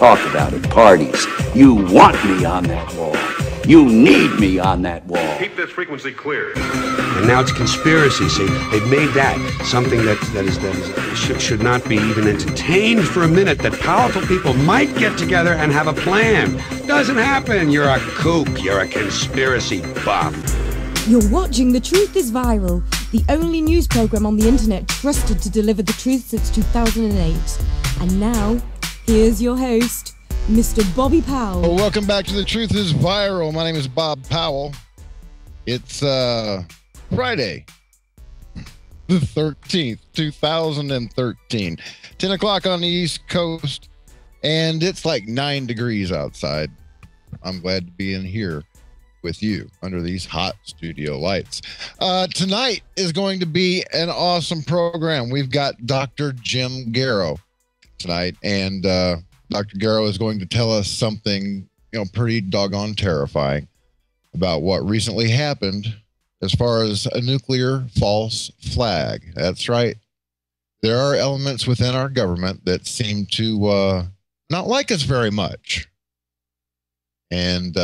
talk about at parties. You want me on that wall. You need me on that wall. Keep this frequency clear. And now it's conspiracy. See, they've made that something that should not be even entertained for a minute, that powerful people might get together and have a plan. Doesn't happen. You're a kook. You're a conspiracy buff. You're watching The Truth is Viral, the only news program on the internet trusted to deliver the truth since 2008. And now, here's your host, Mr. Bobby Powell. Well, welcome back to The Truth is Viral. My name is Bob Powell. It's Friday, the 13th, 2013. 10 o'clock on the East Coast, and it's like 9 degrees outside. I'm glad to be in here with you under these hot studio lights. Tonight is going to be an awesome program. We've got Dr. Jim Garrow tonight, and Dr. Garrow is going to tell us something, pretty doggone terrifying about what recently happened as far as a nuclear false flag. That's right. There are elements within our government that seem to not like us very much. And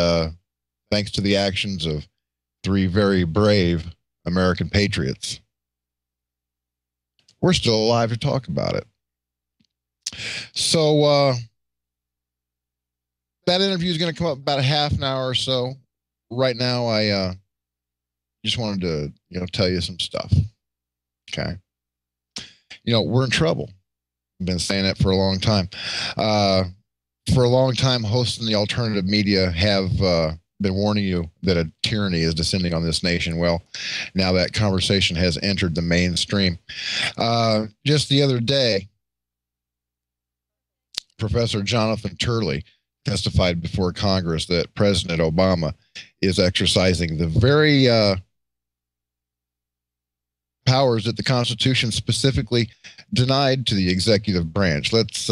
thanks to the actions of 3 very brave American patriots, we're still alive to talk about it. So that interview is going to come up about a half an hour or so. Right now, I just wanted to, tell you some stuff. Okay. We're in trouble. I've been saying that for a long time. For a long time, hosts in the alternative media have been warning you that a tyranny is descending on this nation. Well, now that conversation has entered the mainstream. Just the other day, Professor Jonathan Turley testified before Congress that President Obama is exercising the very powers that the Constitution specifically denied to the executive branch. Let's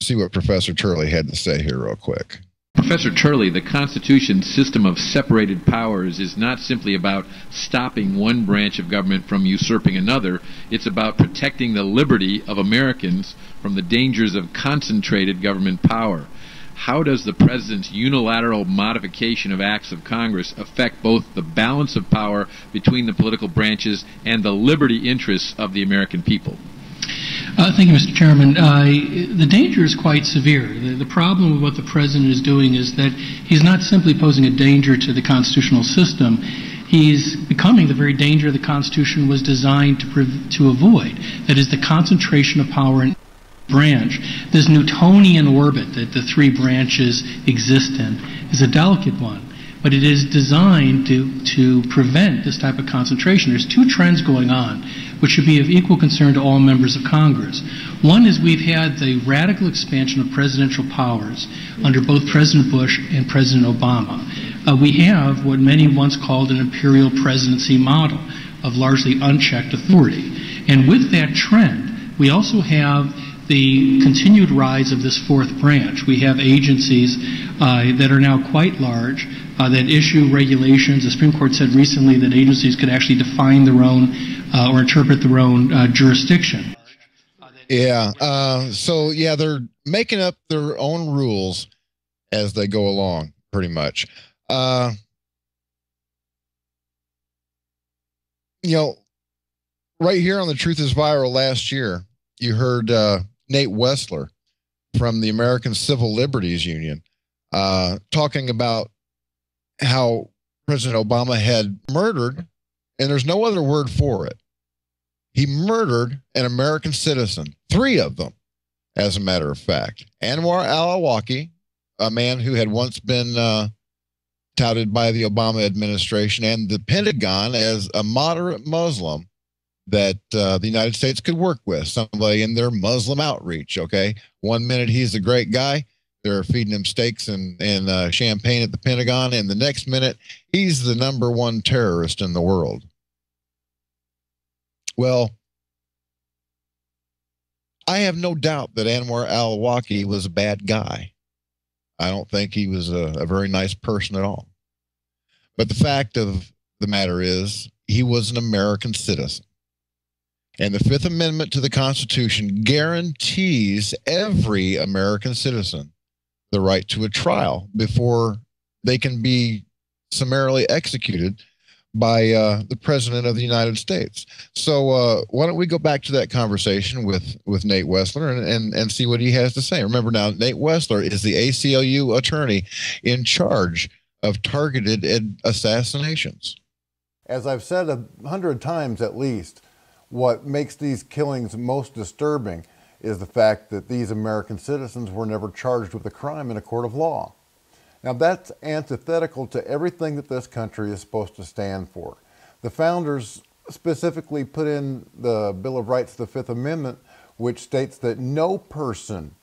see what Professor Turley had to say here real quick. Professor Turley, the Constitution's system of separated powers is not simply about stopping one branch of government from usurping another. It's about protecting the liberty of Americans from the dangers of concentrated government power. How does the President's unilateral modification of acts of Congress affect both the balance of power between the political branches and the liberty interests of the American people? Thank you, Mr. Chairman. The danger is quite severe. The problem with what the President is doing is that he's not simply posing a danger to the constitutional system. He's becoming the very danger the Constitution was designed to avoid. That is, the concentration of power in branch. This Newtonian orbit that the 3 branches exist in is a delicate one, but it is designed to prevent this type of concentration. There's 2 trends going on which should be of equal concern to all members of Congress. One is we've had the radical expansion of presidential powers under both President Bush and President Obama. We have what many once called an imperial presidency model of largely unchecked authority. And with that trend, we also have the continued rise of this 4th branch. We have agencies that are now quite large that issue regulations. The Supreme Court said recently that agencies could actually define their own or interpret their own jurisdiction. Yeah. So, yeah, they're making up their own rules as they go along, pretty much. Right here on The Truth is Viral last year, you heard Nate Wessler from the American Civil Liberties Union talking about how President Obama had murdered, and there's no other word for it. He murdered an American citizen, 3 of them, as a matter of fact. Anwar al-Awlaki, a man who had once been touted by the Obama administration and the Pentagon as a moderate Muslim that the United States could work with, somebody in their Muslim outreach, okay? One minute he's a great guy, they're feeding him steaks and champagne at the Pentagon, and the next minute he's the #1 terrorist in the world. Well, I have no doubt that Anwar al-Awlaki was a bad guy. I don't think he was a very nice person at all. But the fact of the matter is, he was an American citizen. And the Fifth Amendment to the Constitution guarantees every American citizen the right to a trial before they can be summarily executed by the President of the United States. So why don't we go back to that conversation with Nate Wessler and see what he has to say. Remember now, Nate Wessler is the ACLU attorney in charge of targeted assassinations. As I've said 100 times at least, what makes these killings most disturbing is the fact that these American citizens were never charged with a crime in a court of law. Now that's antithetical to everything that this country is supposed to stand for. The founders specifically put in the Bill of Rights, the Fifth Amendment, which states that no person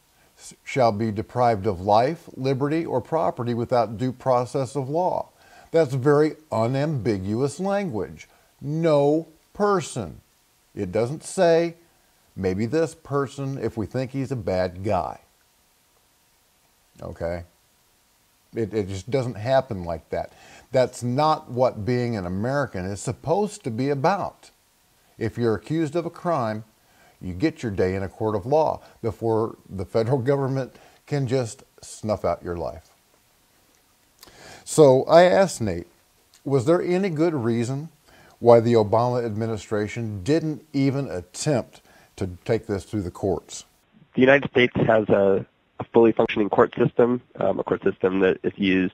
shall be deprived of life, liberty, or property without due process of law. That's very unambiguous language. No person. It doesn't say, maybe this person if we think he's a bad guy. Okay? It just doesn't happen like that. That's not what being an American is supposed to be about. If you're accused of a crime, you get your day in a court of law before the federal government can just snuff out your life. So I asked Nate, was there any good reason why the Obama administration didn't even attempt to take this through the courts? The United States has a fully functioning court system, a court system that is used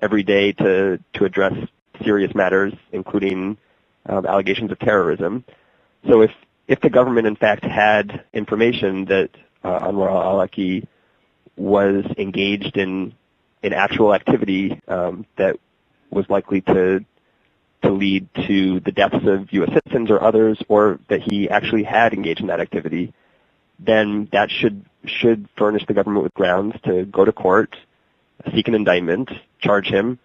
every day to address serious matters, including allegations of terrorism. So if the government in fact had information that Anwar al-Awlaki was engaged in actual activity that was likely to lead to the deaths of U.S. citizens or others, or that he actually had engaged in that activity, then that should furnish the government with grounds to go to court, seek an indictment, charge him,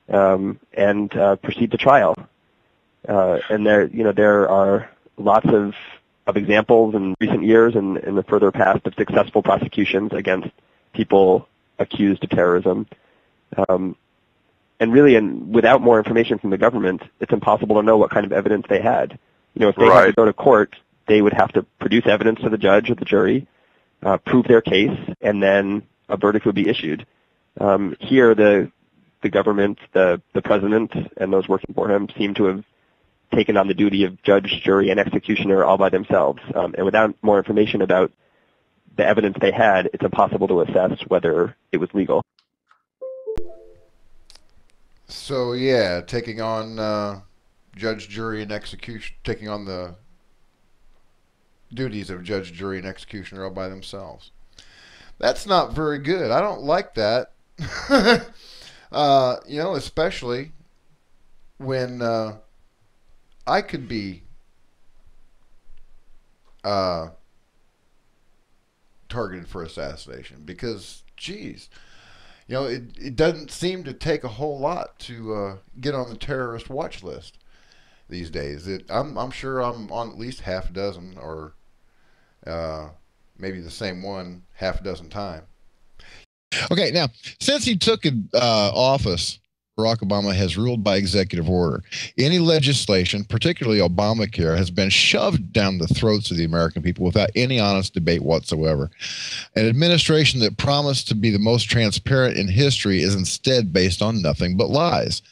and proceed to trial. And there are lots of examples in recent years and in the further past of successful prosecutions against people accused of terrorism. And really, without more information from the government, it's impossible to know what kind of evidence they had. If they had to go to court, they would have to produce evidence to the judge or the jury, prove their case, and then a verdict would be issued. Here, the government, the president, and those working for him seem to have taken on the duty of judge, jury, and executioner all by themselves. And without more information about the evidence they had, it's impossible to assess whether it was legal. So yeah, taking on judge, jury, and execution, taking on the duties of judge, jury, and executioner all by themselves. That's not very good. I don't like that. Especially when I could be targeted for assassination because, geez, it doesn't seem to take a whole lot to get on the terrorist watch list these days. I'm sure I'm on at least half a dozen, or maybe the same one half a dozen times. Okay, now, since he took office, Barack Obama has ruled by executive order. Any legislation, particularly Obamacare, has been shoved down the throats of the American people without any honest debate whatsoever. An administration that promised to be the most transparent in history is instead based on nothing but lies.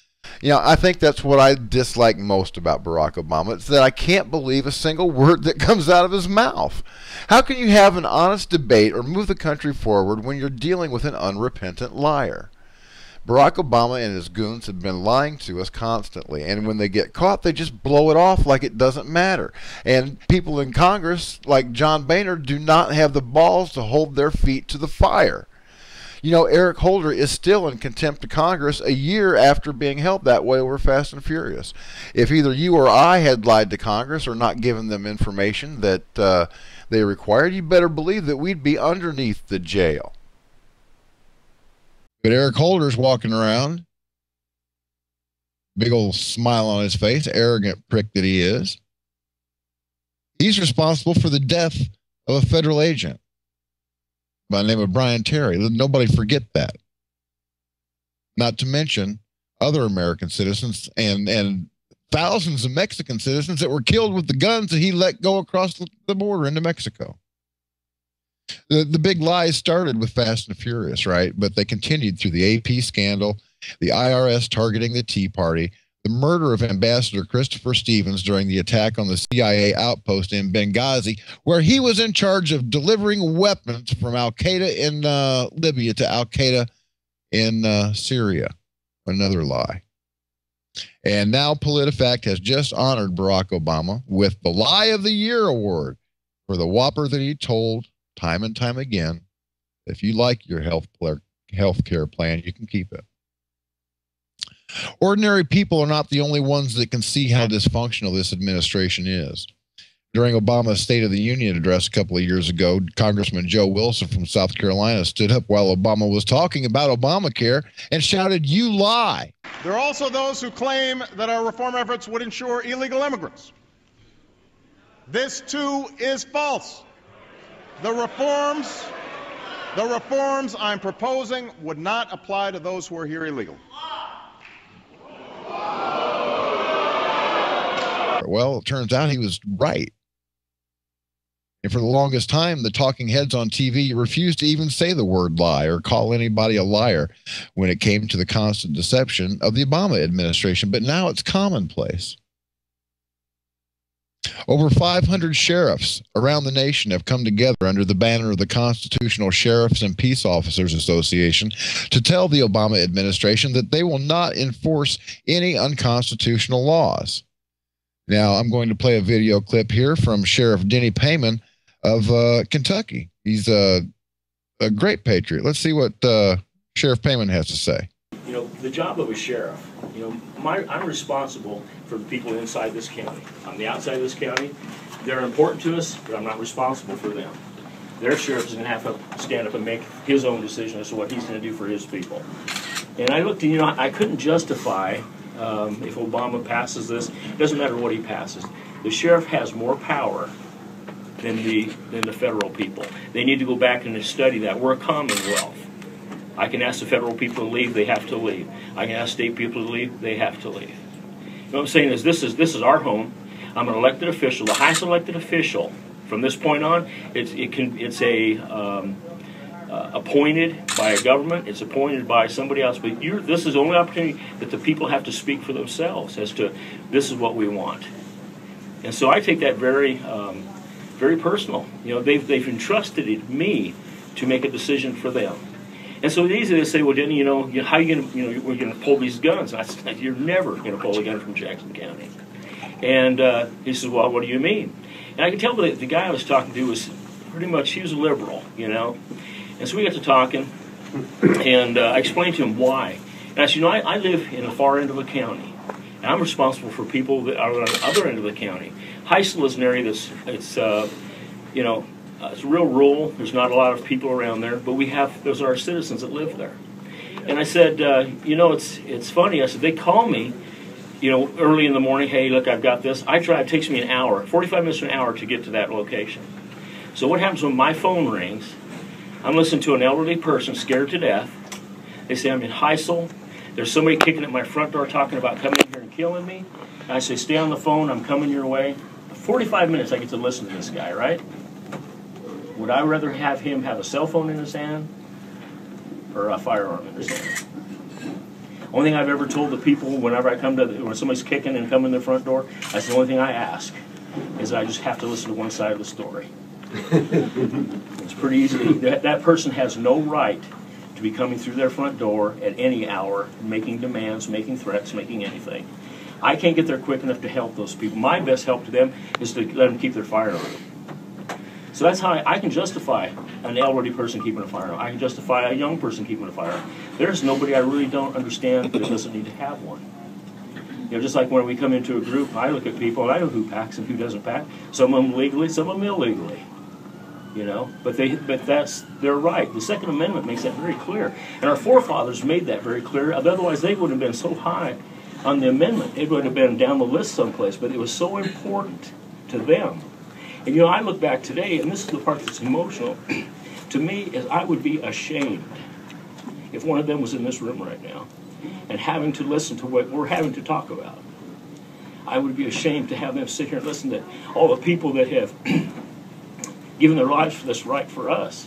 I think that's what I dislike most about Barack Obama. It's that I can't believe a single word that comes out of his mouth. How can you have an honest debate or move the country forward when you're dealing with an unrepentant liar? Barack Obama and his goons have been lying to us constantly, and when they get caught, they just blow it off like it doesn't matter. And people in Congress, like John Boehner, do not have the balls to hold their feet to the fire. Eric Holder is still in contempt of Congress a year after being held that way over Fast and Furious. If either you or I had lied to Congress or not given them information that they required, you better believe that we'd be underneath the jail. But Eric Holder's walking around, big old smile on his face, arrogant prick that he is. He's responsible for the death of a federal agent by the name of Brian Terry. Nobody forget that. Not to mention other American citizens and thousands of Mexican citizens that were killed with the guns that he let go across the border into Mexico. The big lies started with Fast and Furious, right? But they continued through the AP scandal, the IRS targeting the Tea Party, the murder of Ambassador Christopher Stevens during the attack on the CIA outpost in Benghazi, where he was in charge of delivering weapons from Al-Qaeda in Libya to Al-Qaeda in Syria. Another lie. And now PolitiFact has just honored Barack Obama with the Lie of the Year award for the whopper that he told time and time again, if you like your health care plan, you can keep it. Ordinary people are not the only ones that can see how dysfunctional this administration is. During Obama's State of the Union address a couple of years ago, Congressman Joe Wilson from South Carolina stood up while Obama was talking about Obamacare and shouted, "You lie." There are also those who claim that our reform efforts would ensure illegal immigrants. This, too, is false. The reforms I'm proposing would not apply to those who are here illegally. Well, it turns out he was right. And for the longest time, the talking heads on TV refused to even say the word lie or call anybody a liar when it came to the constant deception of the Obama administration. But now it's commonplace. Over 500 sheriffs around the nation have come together under the banner of the Constitutional Sheriffs and Peace Officers Association to tell the Obama administration that they will not enforce any unconstitutional laws. Now, I'm going to play a video clip here from Sheriff Denny Payman of Kentucky. He's a great patriot. Let's see what Sheriff Payman has to say. You know, the job of a sheriff, you know, I'm responsible for the people inside this county. On the outside of this county, they're important to us, but I'm not responsible for them. Their sheriff is going to have to stand up and make his own decision as to what he's going to do for his people. And I looked, you know, I couldn't justify if Obama passes this. It doesn't matter what he passes. The sheriff has more power than the federal people. They need to go back and study that. We're a commonwealth. I can ask the federal people to leave, they have to leave. I can ask state people to leave, they have to leave. You know what I'm saying is this is our home. I'm an elected official, the highest elected official. From this point on, it's appointed by a government, it's appointed by somebody else, but this is the only opportunity that the people have to speak for themselves as to this is what we want. And so I take that very personal. You know, they've entrusted me to make a decision for them. And so it's easy to say, well, Denny, you know, how are you going to, you know, we're going to pull these guns? And I said, you're never going to pull a gun from Jackson County. And he says, well, what do you mean? And I could tell that the guy I was talking to was pretty much, he was a liberal, you know. And so we got to talking, and I explained to him why. And I said, you know, I live in the far end of the county, and I'm responsible for people that are on the other end of the county. Heisel is an area that's, you know, it's real rural. There's not a lot of people around there, but those are our citizens that live there. And I said, you know, it's funny. I said, they call me, you know, early in the morning, hey, look, I've got this. I drive, it takes me an hour, 45 minutes to an hour to get to that location. So what happens when my phone rings? I'm listening to an elderly person scared to death. They say, I'm in Heisel. There's somebody kicking at my front door talking about coming in here and killing me. And I say, stay on the phone. I'm coming your way. 45 minutes I get to listen to this guy, right? Would I rather have him have a cell phone in his hand or a firearm in his hand? Only thing I've ever told the people whenever I come to, when somebody's kicking and come in the front door, that's the only thing I ask, is I just have to listen to one side of the story. It's pretty easy. That person has no right to be coming through their front door at any hour, making demands, making threats, making anything. I can't get there quick enough to help those people. My best help to them is to let them keep their firearm. So that's how I can justify an elderly person keeping a firearm. I can justify a young person keeping a firearm. There's nobody I really don't understand that doesn't need to have one. You know, just like when we come into a group, I look at people, and I know who packs and who doesn't pack. Some of them legally, some of them illegally. You know, but that's their right. The Second Amendment makes that very clear, and our forefathers made that very clear. Otherwise, they would have been so high on the amendment, it would have been down the list someplace. But it was so important to them. And you know, I look back today, and this is the part that's emotional to me, is I would be ashamed if one of them was in this room right now and having to listen to what we're having to talk about. I would be ashamed to have them sit here and listen to all the people that have given their lives for this right for us.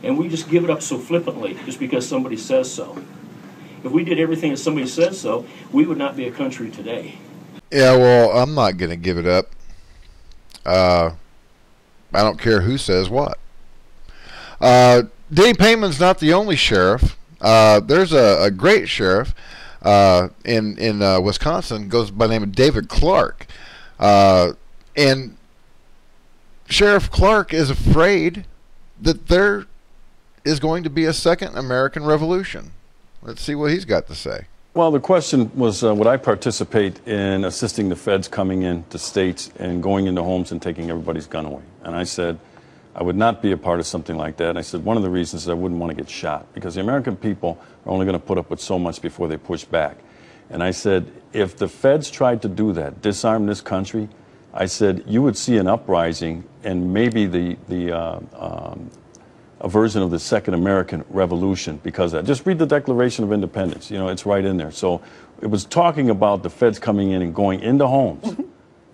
And we just give it up so flippantly just because somebody says so. If we did everything that somebody says so, we would not be a country today. Yeah, well, I'm not going to give it up. I don't care who says what. Danny Payman's not the only sheriff. There's a great sheriff in Wisconsin, goes by the name of David Clark. And Sheriff Clark is afraid that there is going to be a second American Revolution. Let's see what he's got to say. Well, the question was, would I participate in assisting the feds coming into states and going into homes and taking everybody's gun away? And I said, I would not be a part of something like that. And I said, one of the reasons is I wouldn't want to get shot, because the American people are only going to put up with so much before they push back. And I said, if the feds tried to do that, disarm this country, I said, you would see an uprising and maybe a version of the Second American Revolution because of that. Just read the Declaration of Independence. You know, it's right in there. So it was talking about the feds coming in and going into homes,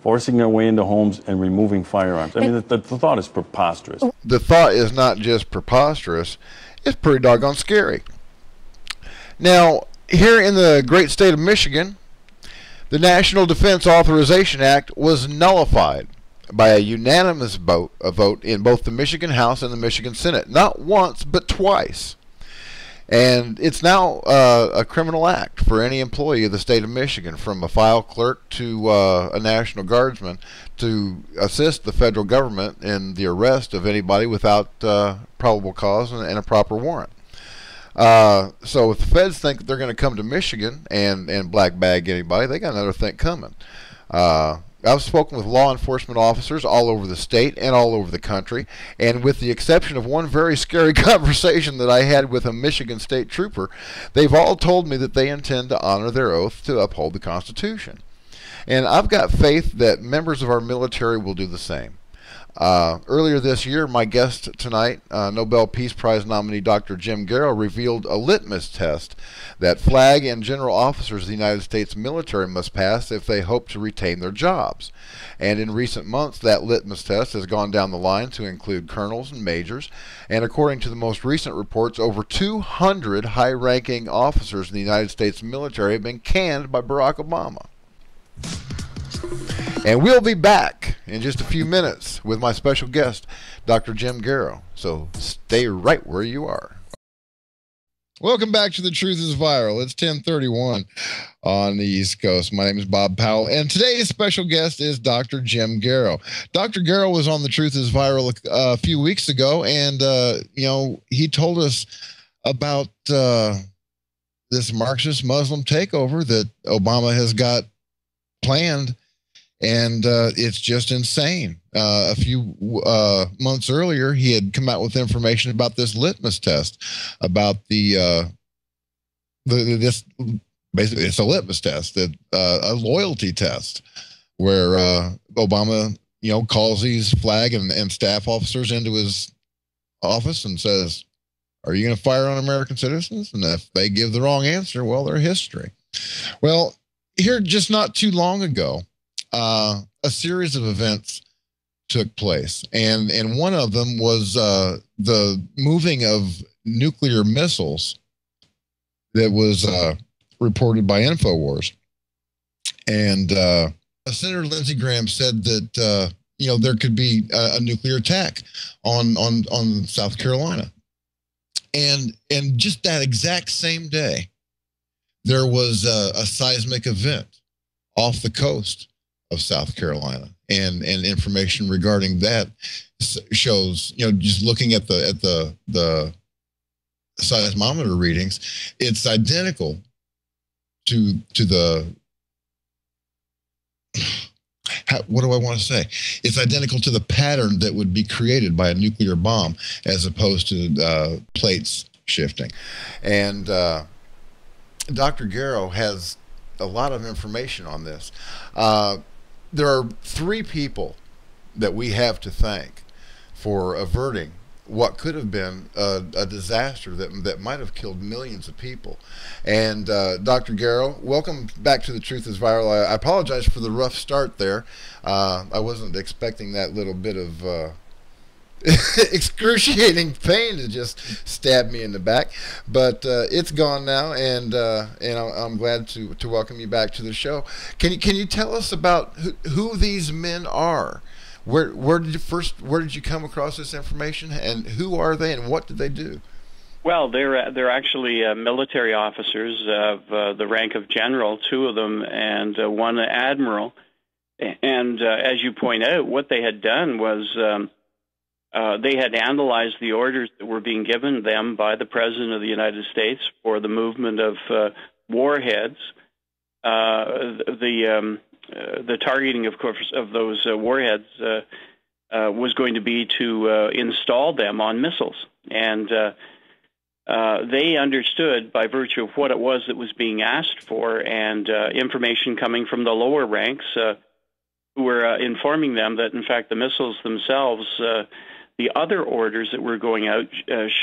forcing their way into homes and removing firearms. I mean, the thought is preposterous. The thought is not just preposterous, it's pretty doggone scary. Now, here in the great state of Michigan, the National Defense Authorization Act was nullified by a unanimous vote in both the Michigan House and the Michigan Senate. Not once, but twice. And it's now a criminal act for any employee of the state of Michigan, from a file clerk to a National Guardsman, to assist the federal government in the arrest of anybody without probable cause and a proper warrant. So if the feds think that they're going to come to Michigan and black bag anybody, they got another thing coming. I've spoken with law enforcement officers all over the state and all over the country, and with the exception of one very scary conversation that I had with a Michigan state trooper, they've all told me that they intend to honor their oath to uphold the Constitution. And I've got faith that members of our military will do the same. Earlier this year, my guest tonight, Nobel Peace Prize nominee Dr. Jim Garrow, revealed a litmus test that flag and general officers of the United States military must pass if they hope to retain their jobs. And in recent months, that litmus test has gone down the line to include colonels and majors. And according to the most recent reports, over 200 high-ranking officers in the United States military have been canned by Barack Obama. And we'll be back in just a few minutes with my special guest, Dr. Jim Garrow. So stay right where you are. Welcome back to The Truth is Viral. It's 10:31 on the East Coast. My name is Bob Powell, and today's special guest is Dr. Jim Garrow. Dr. Garrow was on The Truth is Viral a few weeks ago, and he told us about this Marxist Muslim takeover that Obama has got planned. And it's just insane. A few months earlier, he had come out with information about this litmus test, about this basically it's a litmus test, that a loyalty test, where Obama calls these flag and staff officers into his office and says, "Are you going to fire on American citizens?" And if they give the wrong answer, well, they're history. Well, here just not too long ago, a series of events took place, and one of them was the moving of nuclear missiles that was reported by Infowars. And Senator Lindsey Graham said that there could be a nuclear attack on South Carolina, and just that exact same day, there was a seismic event off the coast of South Carolina, and information regarding that shows, just looking at the seismometer readings, it's identical to the what do I want to say? It's identical to the pattern that would be created by a nuclear bomb, as opposed to plates shifting. And Dr. Garrow has a lot of information on this. There are three people that we have to thank for averting what could have been a disaster that might have killed millions of people. And Dr. Garrow, welcome back to The Truth is Viral. I apologize for the rough start there. I wasn't expecting that little bit of excruciating pain to just stab me in the back, but it's gone now, and I'm glad to welcome you back to the show. Can you tell us about who these men are? Where did you come across this information, and who are they, and what did they do? Well, they're actually military officers of the rank of general, two of them, and one admiral. And as you point out, what they had done was they had analyzed the orders that were being given them by the President of the United States for the movement of warheads. The targeting, of course, of those warheads was going to be to install them on missiles. And they understood, by virtue of what it was that was being asked for, and information coming from the lower ranks, who were informing them that, in fact, the missiles themselves, the other orders that were going out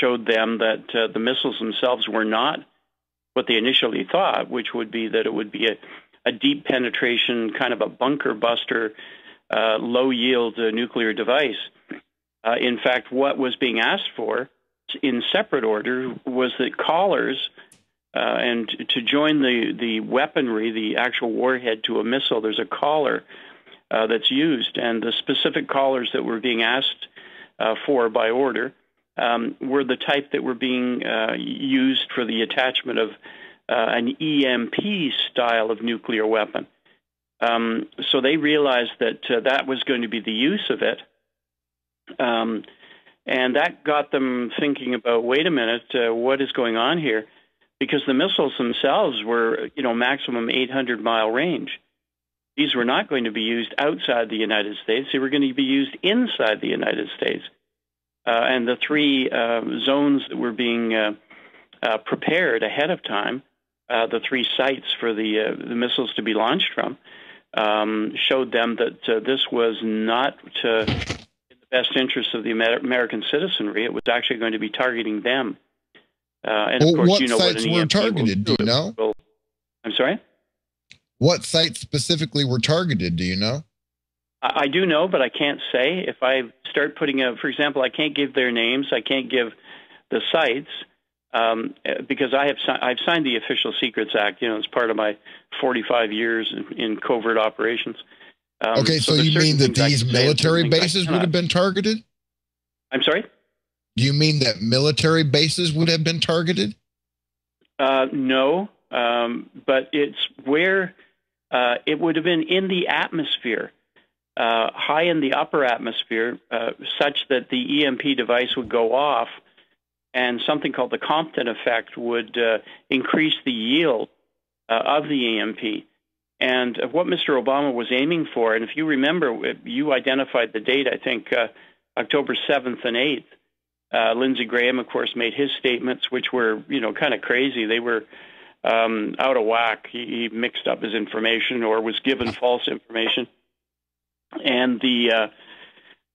showed them that the missiles themselves were not what they initially thought, which would be that it would be a deep penetration, kind of a bunker buster, low-yield nuclear device. In fact, what was being asked for in separate order was that collars, and to join the weaponry, the actual warhead to a missile, there's a collar that's used, and the specific collars that were being asked for by order were the type that were being used for the attachment of an EMP style of nuclear weapon. So they realized that that was going to be the use of it. And that got them thinking about, wait a minute, what is going on here? Because the missiles themselves were, maximum 800-mile range. These were not going to be used outside the United States. They were going to be used inside the United States. And the three zones that were being prepared ahead of time, the three sites for the missiles to be launched from, showed them that this was not in the best interest of the American citizenry. It was actually going to be targeting them. And of course, what you know sites what an were EMP targeted? Do you know? I'm sorry? What sites specifically were targeted? Do you know? I do know, but I can't say. If I start putting out, for example, I can't give their names. I can't give the sites because I've signed the Official Secrets Act. It's part of my 45 years in covert operations. Okay, so you mean that these military bases would have been targeted? I'm sorry? Do you mean that military bases would have been targeted? No, but it's where it would have been in the atmosphere. High in the upper atmosphere, such that the EMP device would go off, and something called the Compton effect would increase the yield of the EMP. And what Mr. Obama was aiming for, and if you remember, you identified the date, I think October 7th and 8th. Lindsey Graham, of course, made his statements, which were, kind of crazy. They were out of whack. He mixed up his information or was given false information. And the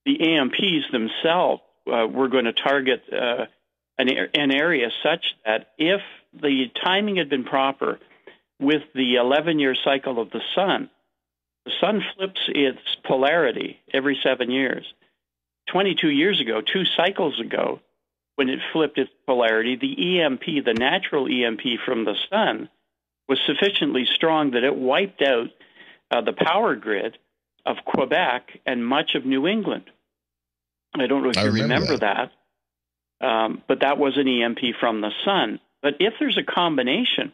EMPs themselves were going to target an area such that if the timing had been proper with the 11-year cycle of the sun flips its polarity every 7 years. 22 years ago, 2 cycles ago, when it flipped its polarity, the EMP, the natural EMP from the sun, was sufficiently strong that it wiped out the power grid of Quebec and much of New England. I don't know if you remember that, but that was an EMP from the sun. But if there's a combination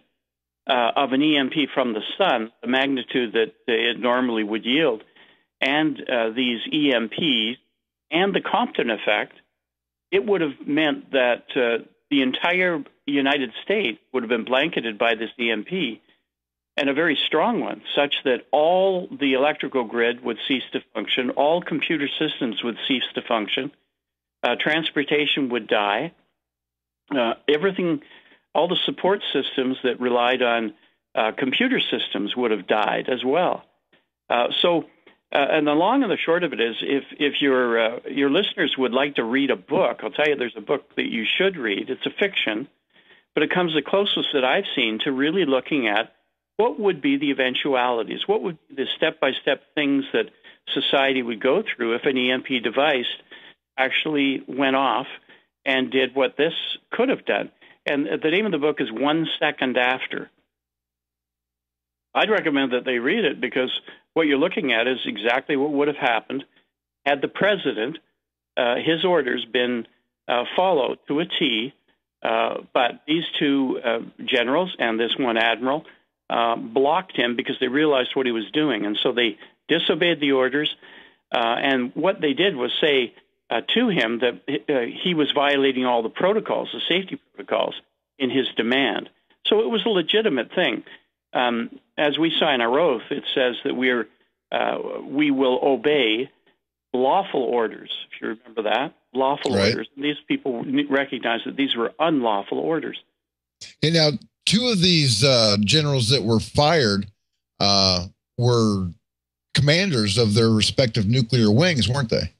of an EMP from the sun, the magnitude that it normally would yield, and these EMPs and the Compton effect, it would have meant that the entire United States would have been blanketed by this EMP, and a very strong one, such that all the electrical grid would cease to function, all computer systems would cease to function, transportation would die, everything, all the support systems that relied on computer systems would have died as well. So And the long and the short of it is, if your listeners would like to read a book, I'll tell you there's a book that you should read. It's a fiction, but it comes the closest that I've seen to really looking at what would be the eventualities, what would be the step-by-step things that society would go through if an EMP device actually went off and did what this could have done. And the name of the book is 1 Second After. I'd recommend that they read it, because what you're looking at is exactly what would have happened had the president, his orders been followed to a T, but these two generals and this one admiral blocked him because they realized what he was doing. And so they disobeyed the orders, and what they did was say to him that he was violating all the protocols, the safety protocols, in his demand. So it was a legitimate thing. As we sign our oath, it says that we will obey lawful orders, if you remember that, lawful orders. And these people recognize that these were unlawful orders. And now, two of these generals that were fired were commanders of their respective nuclear wings, weren't they?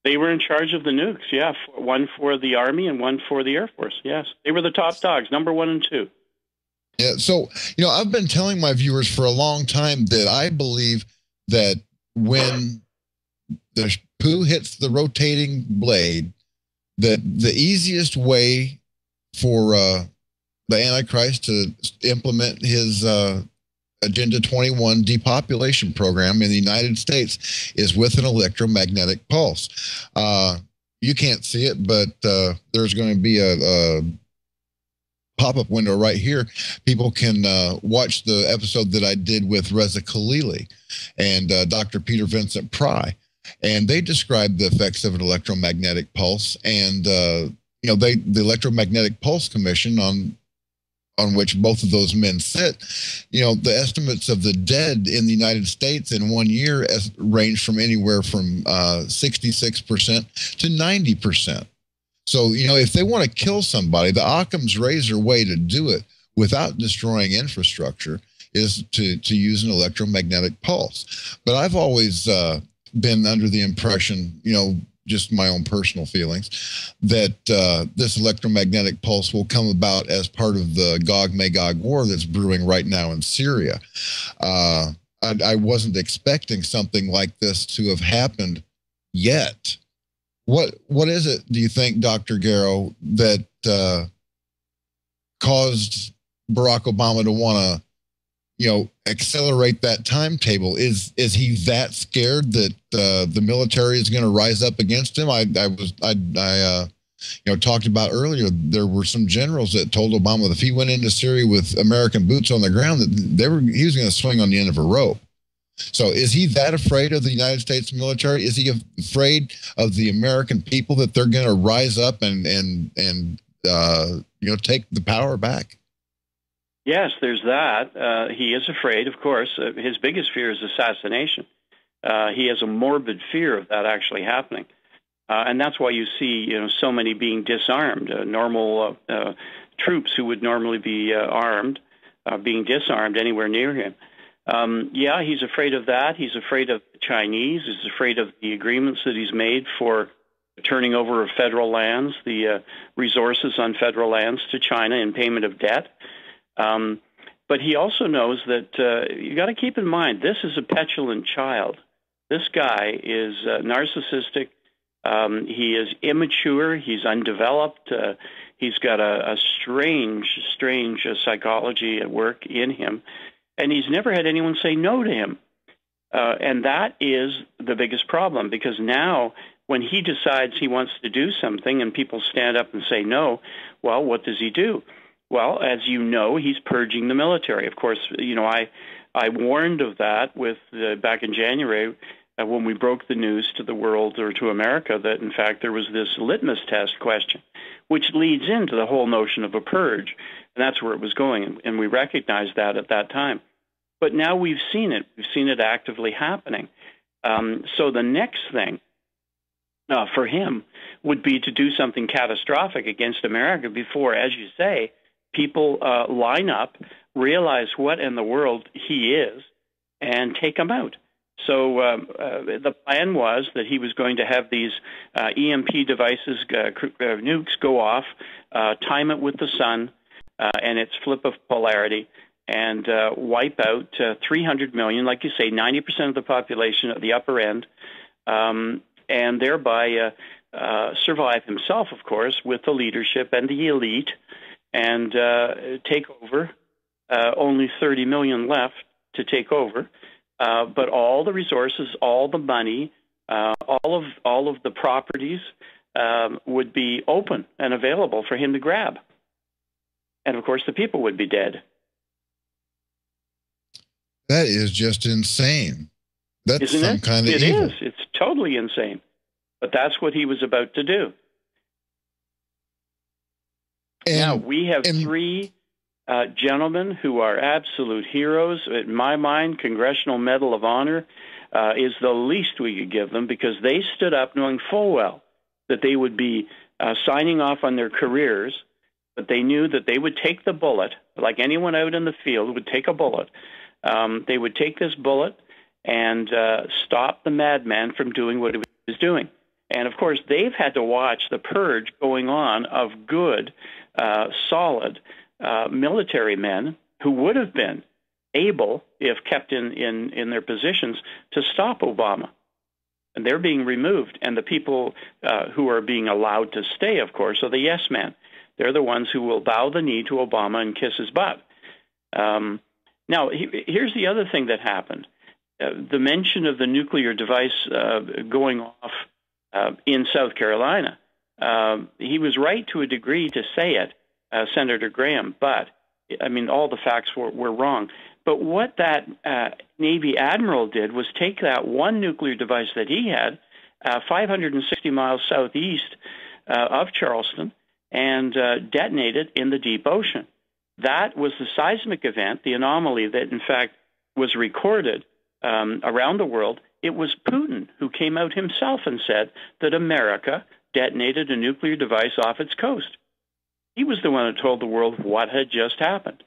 They were in charge of the nukes, yeah. One for the Army and one for the Air Force, yes. They were the top dogs, number 1 and 2. Yeah, so, I've been telling my viewers for a long time that I believe that when the poo hits the rotating blade, that the easiest way for the Antichrist to implement his Agenda 21 depopulation program in the United States is with an electromagnetic pulse. You can't see it, but there's going to be a pop-up window right here. People can watch the episode that I did with Reza Khalili and Dr. Peter Vincent Pry, and they described the effects of an electromagnetic pulse. And the Electromagnetic Pulse Commission, on which both of those men sit, the estimates of the dead in the United States in 1 year range from anywhere from 66% to 90%. So, if they want to kill somebody, the Occam's razor way to do it without destroying infrastructure is to use an electromagnetic pulse. But I've always been under the impression, just my own personal feelings, that this electromagnetic pulse will come about as part of the Gog-Magog war that's brewing right now in Syria. I wasn't expecting something like this to have happened yet. What is it, do you think, Dr. Garrow, that caused Barack Obama to want to, accelerate that timetable? Is he that scared that the military is going to rise up against him? I talked about earlier, there were some generals that told Obama that if he went into Syria with American boots on the ground, that he was going to swing on the end of a rope. So is he that afraid of the United States military? Is he afraid of the American people, that they're going to rise up and take the power back? Yes, there's that. He is afraid, of course. His biggest fear is assassination. He has a morbid fear of that actually happening. And that's why you see, so many being disarmed. Normal troops who would normally be armed, being disarmed anywhere near him. He's afraid of that. He's afraid of the Chinese. He's afraid of the agreements that he's made for turning over of federal lands, the resources on federal lands to China in payment of debt. But he also knows that you got to keep in mind, this is a petulant child. This guy is narcissistic. He is immature. He's undeveloped. He's got a strange psychology at work in him. And he's never had anyone say no to him. And that is the biggest problem, because now when he decides he wants to do something and people stand up and say no, well, what does he do? Well, as you know, he's purging the military. Of course, I warned of that back in January when we broke the news to the world, or to America, that in fact there was this litmus test question, which leads into the whole notion of a purge. And that's where it was going, and we recognized that at that time. But now we've seen it. We've seen it actively happening. So the next thing for him would be to do something catastrophic against America before, as you say, people line up, realize what in the world he is, and take him out. So the plan was that he was going to have these EMP devices, nukes, go off, time it with the sun and its flip of polarity, and wipe out 300 million, like you say, 90% of the population at the upper end, and thereby survive himself, of course, with the leadership and the elite, and take over. Only 30 million left to take over. But all the resources, all the money, all of the properties would be open and available for him to grab. And of course, the people would be dead. That is just insane. That's Isn't some it? kind of evil. It is. It's totally insane. But that's what he was about to do. And, now, we have three gentlemen who are absolute heroes. In my mind, Congressional Medal of Honor is the least we could give them, because they stood up knowing full well that they would be signing off on their careers, but they knew that they would take the bullet, like anyone out in the field would take a bullet. They would take this bullet and stop the madman from doing what he was doing. And, of course, they've had to watch the purge going on of good, solid military men who would have been able, if kept in their positions, to stop Obama. And they're being removed. And the people who are being allowed to stay, of course, are the yes men. They're the ones who will bow the knee to Obama and kiss his butt. Now, here's the other thing that happened. The mention of the nuclear device going off in South Carolina. He was right to a degree to say it, Senator Graham, but, I mean, all the facts were wrong. But what that Navy Admiral did was take that one nuclear device that he had, 560 miles southeast of Charleston, and detonate it in the deep ocean. That was the seismic event, the anomaly that, in fact, was recorded around the world. It was Putin who came out himself and said that America detonated a nuclear device off its coast. He was the one who told the world what had just happened.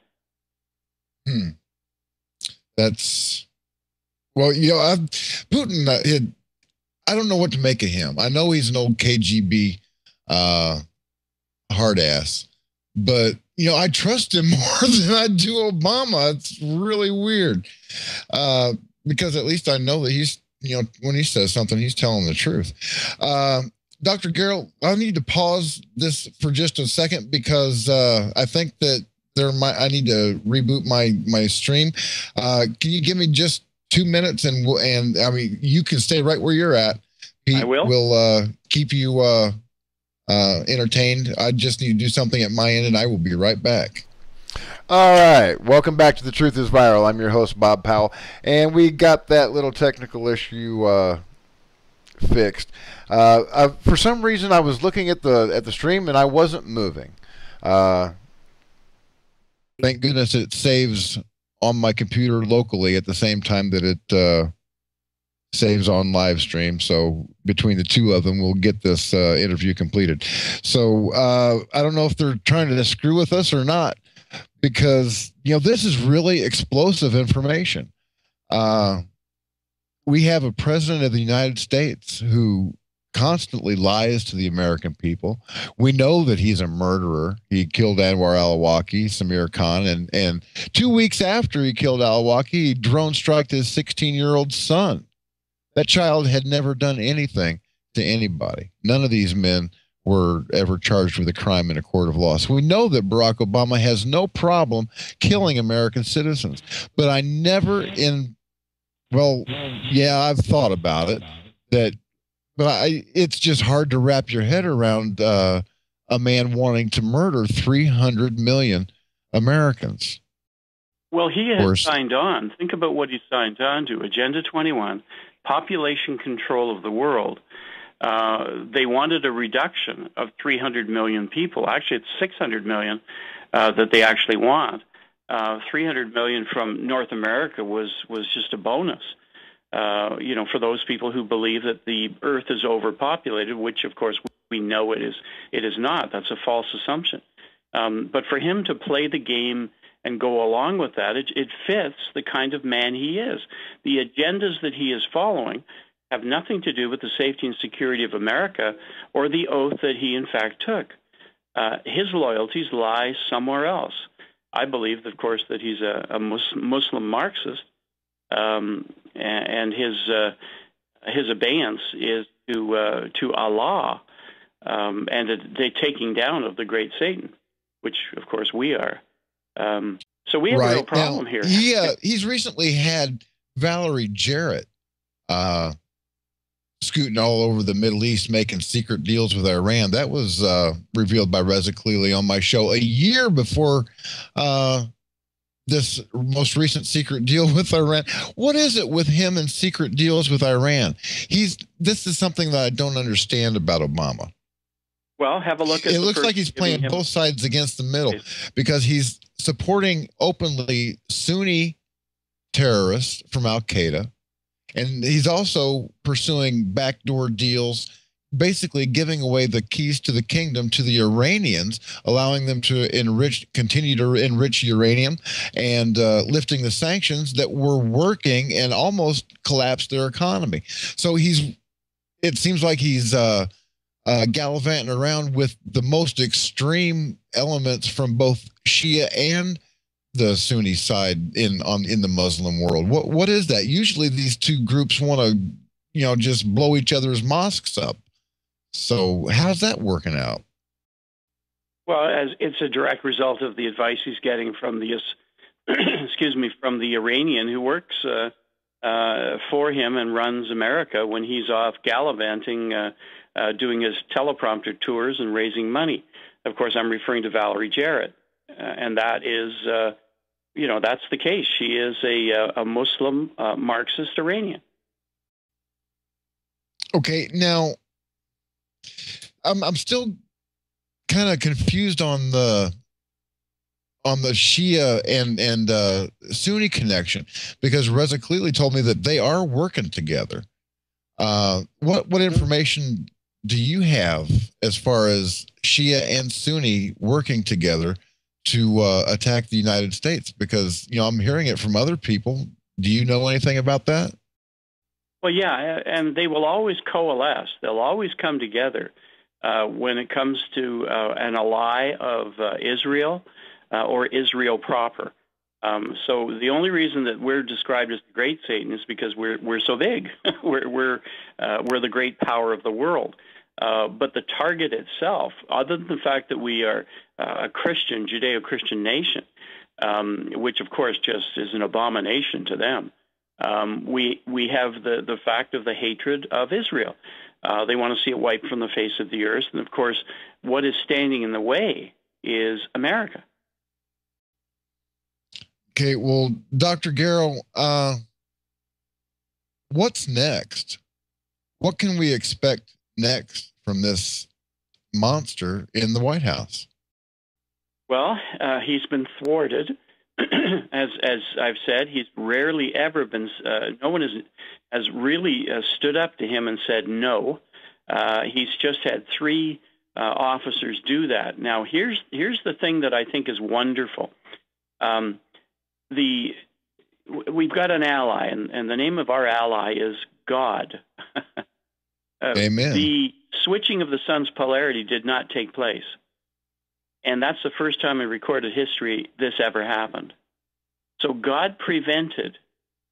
That's, well, Putin, I don't know what to make of him. I know he's an old KGB hard ass, but, I trust him more than I do Obama. It's really weird because at least I know that he's, when he says something, he's telling the truth. Dr. Garrow, I need to pause this for just a second because I think that I need to reboot my stream. Can you give me just 2 minutes and I mean, you can stay right where you're at. Pete, I will. We'll keep you entertained. I just need to do something at my end, and I will be right back. All right. Welcome back to The Truth is Viral. I'm your host, Bob Powell, and we got that little technical issue fixed. For some reason, I was looking at the stream, and I wasn't moving. Thank goodness it saves on my computer locally at the same time that it saves on live stream. So between the two of them, we'll get this interview completed. So I don't know if they're trying to screw with us or not, because this is really explosive information. We have a president of the United States who constantly lies to the American people. We know that he's a murderer. He killed Anwar al-Awlaki, Samir Khan, and 2 weeks after he killed al-Awlaki, he drone struck his 16-year-old son. That child had never done anything to anybody. None of these men were ever charged with a crime in a court of law. So we know that Barack Obama has no problem killing American citizens. But I never I've thought about it, it's just hard to wrap your head around a man wanting to murder 300 million Americans. Well, he has signed on. Think about what he signed on to. Agenda 21, population control of the world. They wanted a reduction of 300 million people. Actually, it's 600 million that they actually want. 300 million from North America was just a bonus. For those people who believe that the Earth is overpopulated, which of course we know it is not. That's a false assumption. But for him to play the game and go along with that. It fits the kind of man he is. The agendas that he is following have nothing to do with the safety and security of America or the oath that he, in fact, took. His loyalties lie somewhere else. I believe, of course, that he's a Muslim Marxist, and his abeyance is to Allah and the taking down of the great Satan, which, of course, we are. So we have a real problem here. He's recently had Valerie Jarrett scooting all over the Middle East, making secret deals with Iran. That was revealed by Reza Khalili on my show a year before this most recent secret deal with Iran. What is it with him and secret deals with Iran? This is something that I don't understand about Obama. Well, have a look at it. Looks like he's playing both sides against the middle, because he's supporting openly Sunni terrorists from Al-Qaeda, and he's also pursuing backdoor deals, basically giving away the keys to the kingdom to the Iranians, allowing them to continue to enrich uranium, and lifting the sanctions that were working and almost collapsed their economy. So it seems like he's gallivanting around with the most extreme elements from both Shia and the Sunni side in the Muslim world. What is that? Usually these two groups want to, just blow each other's mosques up. So how's that working out? Well, as it's a direct result of the advice he's getting from the from the Iranian who works for him and runs America when he's off gallivanting, doing his teleprompter tours and raising money. Of course, I'm referring to Valerie Jarrett, and that is, that's the case. She is a Muslim Marxist Iranian. Okay, now I'm still kind of confused on the Shia and Sunni connection, because Reza Khalili told me that they are working together. What information do you have as far as Shia and Sunni working together to attack the United States? Because, I'm hearing it from other people. Do you know anything about that? Well, yeah, and they will always coalesce. They'll always come together when it comes to an ally of Israel or Israel proper. So the only reason that we're described as the Great Satan is because we're so big. we're the great power of the world. But the target itself, other than the fact that we are a Christian, Judeo-Christian nation, which of course just is an abomination to them, we have the fact of the hatred of Israel. They want to see it wiped from the face of the earth. And of course, what is standing in the way is America. Okay, well, Dr. Garrow, what's next? What can we expect next from this monster in the White House? Well, he's been thwarted. As I've said, he's rarely ever been, no one has really stood up to him and said no. He's just had 3 officers do that. Now, here's the thing that I think is wonderful. We've got an ally, and the name of our ally is God. Amen. The switching of the sun's polarity did not take place. And that's the first time in recorded history this ever happened. So God prevented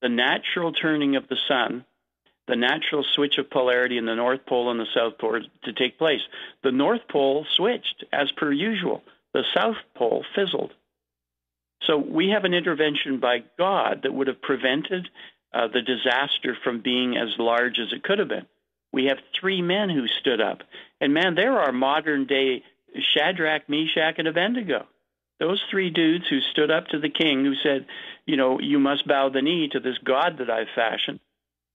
the natural turning of the sun, the natural switch of polarity in the North Pole and the South Pole to take place. The North Pole switched as per usual. The South Pole fizzled. So we have an intervention by God that would have prevented the disaster from being as large as it could have been. We have 3 men who stood up. And man, there are modern-day Shadrach, Meshach, and Abednego. Those 3 dudes who stood up to the king, who said, you must bow the knee to this God that I've fashioned.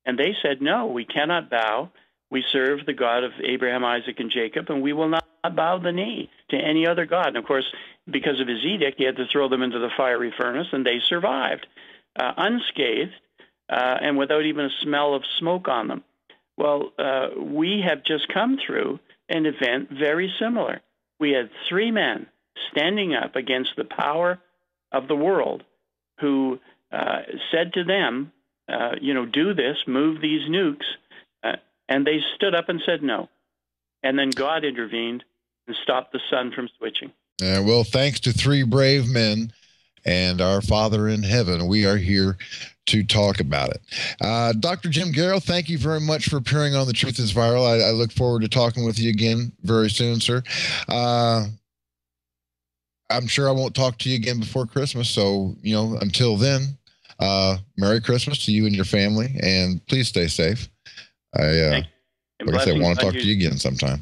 And they said, no, we cannot bow. We serve the God of Abraham, Isaac, and Jacob, and we will not bow the knee to any other God. And of course, because of his edict, he had to throw them into the fiery furnace, and they survived unscathed and without even a smell of smoke on them. Well, we have just come through an event very similar. We had 3 men standing up against the power of the world who said to them, do this, move these nukes, and they stood up and said no. And then God intervened and stopped the sun from switching. Well, thanks to 3 brave men and our Father in heaven, we are here to talk about it. Dr. Jim Garrow, thank you very much for appearing on The Truth is Viral. I look forward to talking with you again very soon, sir. I'm sure I won't talk to you again before Christmas. So, until then, Merry Christmas to you and your family, and please stay safe. Like I said, I want to talk to you again sometime.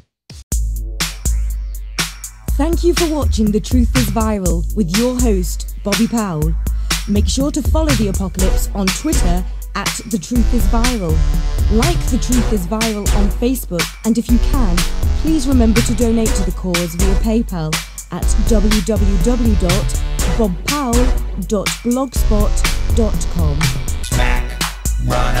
Thank you for watching The Truth is Viral with your host, Bobby Powell. Make sure to follow The Apocalypse on Twitter at The Truth is Viral. Like The Truth is Viral on Facebook, and if you can, please remember to donate to the cause via PayPal at www.bobpowell.blogspot.com. Smack, run